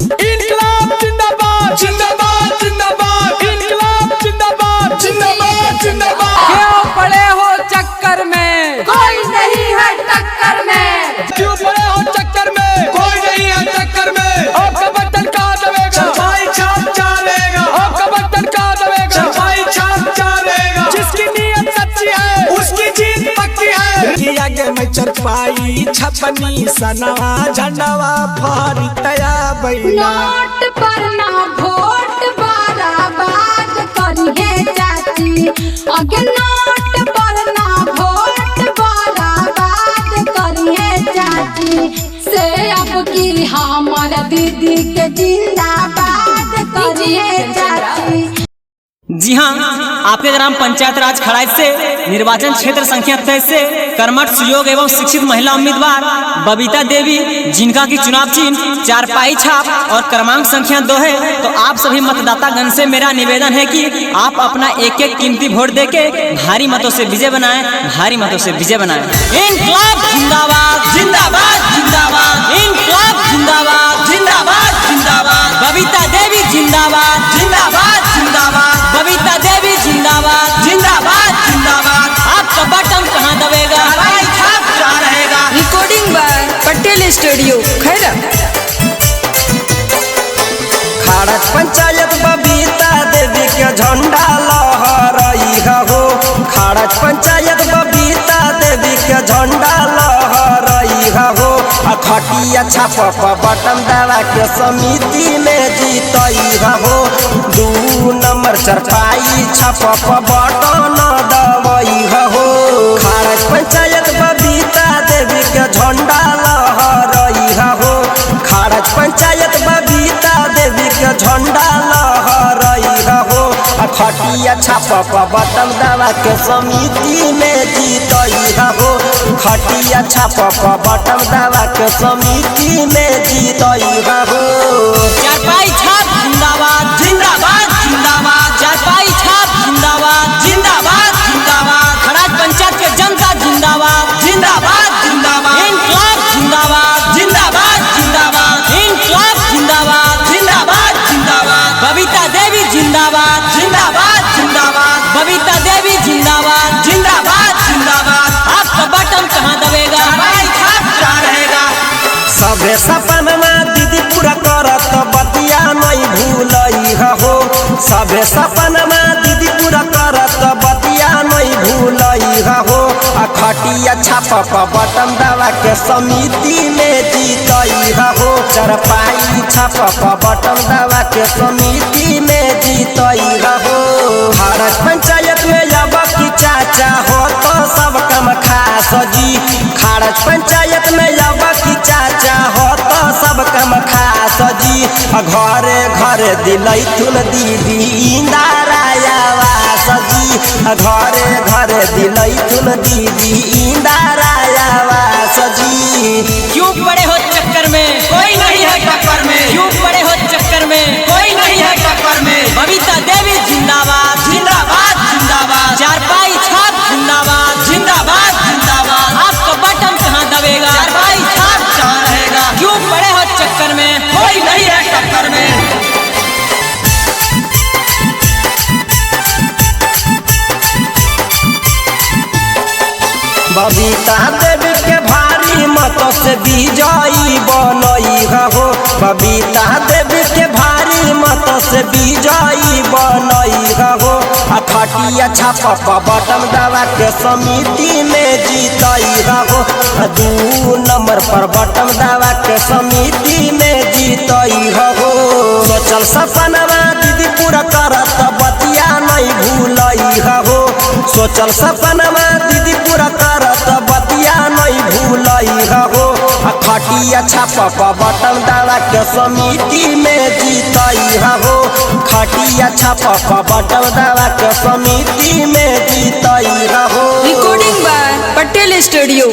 इनकलाब जिंदाबाद जिंदाबाद जिंदाबाद, इनकलाब जिंदाबाद जिंदाबाद जिंदाबाद। क्यों पड़े हो चक्कर में, कोई नहीं है टक्कर में। क्यों पड़े हो चक्कर में, कोई नहीं है टक्कर में। आपका बटन कहाँ दबेगा, सफाई छाप चालेगा। आपका बटन कहाँ दबेगा, सफाई छाप चालेगा। जिसकी नीयत सच्ची है उसकी जीत पक्की है। आगे में चरपाई छपनी सनवा झंडवा फारी तया बैला। नोट पर ना वोट बराबाद करिए चाची, अगे नोट पर ना वोट बराबाद करिए चाची। से अब की हमार दीदी के जिंदाबाद करिए चाची। जी हाँ, आपके ग्राम पंचायत राज खड़ाइच से निर्वाचन क्षेत्र संख्या 23 से कर्मठ सुयोग एवं शिक्षित महिला उम्मीदवार बबीता देवी, जिनका की चुनाव चिन्ह चारपाई छाप और क्रमांक संख्या 2 है। तो आप सभी मतदाता गण से मेरा निवेदन है कि आप अपना एक एक कीमती वोट देके भारी मतों से विजय बनाएं, भारी मतों से विजय बनाएं। इनकलाब जिंदाबाद जिंदाबाद जिंदाबाद, इनकलाब जिंदाबाद जिंदाबाद जिंदाबाद, बबीता देवी जिंदाबाद जिंदाबाद जिंदाबाद, बबीता देवी जिंदाबाद जिंदाबाद जिंदाबाद। आपका बटन कहाँ दबेगा, छाप क्या रहेगा। रिकॉर्डिंग बाय पटेल स्टूडियो खैरा। खारज पंचायत बबीता देवी के झंडा लहराई हो। खारज पंचायत बबीता देवी के झंडा लहराई हो। खटिया छाप बटन दवा के समिति में जीतई हो। 2 नंबर चरपाई छाप बटन दवाई हो। खारज पंचायत बबीता देवी के झंडा लहराई हो। खारज पंचायत बबीता देवी के झंडा लहराई हो। खटिया छाप बटन दवा के समिति में जीतई हो। खटिया छाप बटन दवा के समिति में जीतई हो। चारपाई छाप जिंदाबाद जिंदाबाद जिंदाबाद, चारपाई छाप जिंदाबाद जिंदाबाद जिंदाबाद, खड़ाज पंचायत के जनता जिंदाबाद जिंदाबाद जिंदाबाद, इनकलाब जिंदाबाद जिंदाबाद जिंदाबाद, इनकलाब जिंदाबाद जिंदाबाद जिंदाबाद, बबीता देवी जिंदाबाद जिंदाबाद जिंदाबाद, बबीता देवी जिंदाबाद जिंदाबाद जिंदाबाद। आपका बटन कहाँ दबेगा, छाप क्या रहेगा। सबे सपनमा दीदी पूरा करत बतिया नहीं भूलई हो। सबे सपनमा दीदी पूरा करत बतिया नहीं भूलई हो। खटिया छाप बटन दवा के समिति में जीतई हो। चरपाई छाप बटन दवा के समिति में जीतई हो। खारज पंचायत में अब की चाचा हो तो सब कम खास जी। खारज पंचायत में अब की चाचा हो तो सब कम खास जी। घरे घरे दिलई तुन दीदी इंदारायावास जी। घरे घरे दिलई तुन दीदी इंदारायावास जी। क्यों पड़े हो चक्कर में, कोई नहीं है टक्कर में। क्यों पड़े हो चक्कर में, कोई नहीं है टक्कर में। बबीता देवी जिंदाबाद जिंदाबाद जिंदाबाद, चारपाई छाप जिंदाबाद जिंदाबाद जिंदाबाद। आपका बटन कहाँ दबेगा, चारपाई छाप कहाँ रहेगा। क्यों पड़े हो चक्कर में, कोई नहीं है टक्कर में। बबीता देवी के भारी मत से विजयी बनई हो। बबीता देवी के भारी मत से विजयी बनई हो। खटिया छाप बटन दवा के समिति में जीतई हो। 2 नंबर पर बटन दवा के समिति में जीतई हो। सोचल सपनवा दीदी पूरा करत बतिया नहीं भूलई हो। सोचल सपनवा दीदी पूरा करत बतिया नहीं भूलई हो। खटिया छाप बटन दवा के समिति में जीतई हो। खटिया छाप बटन दवा के समिति में जीतई हो। Recording by Patel studio.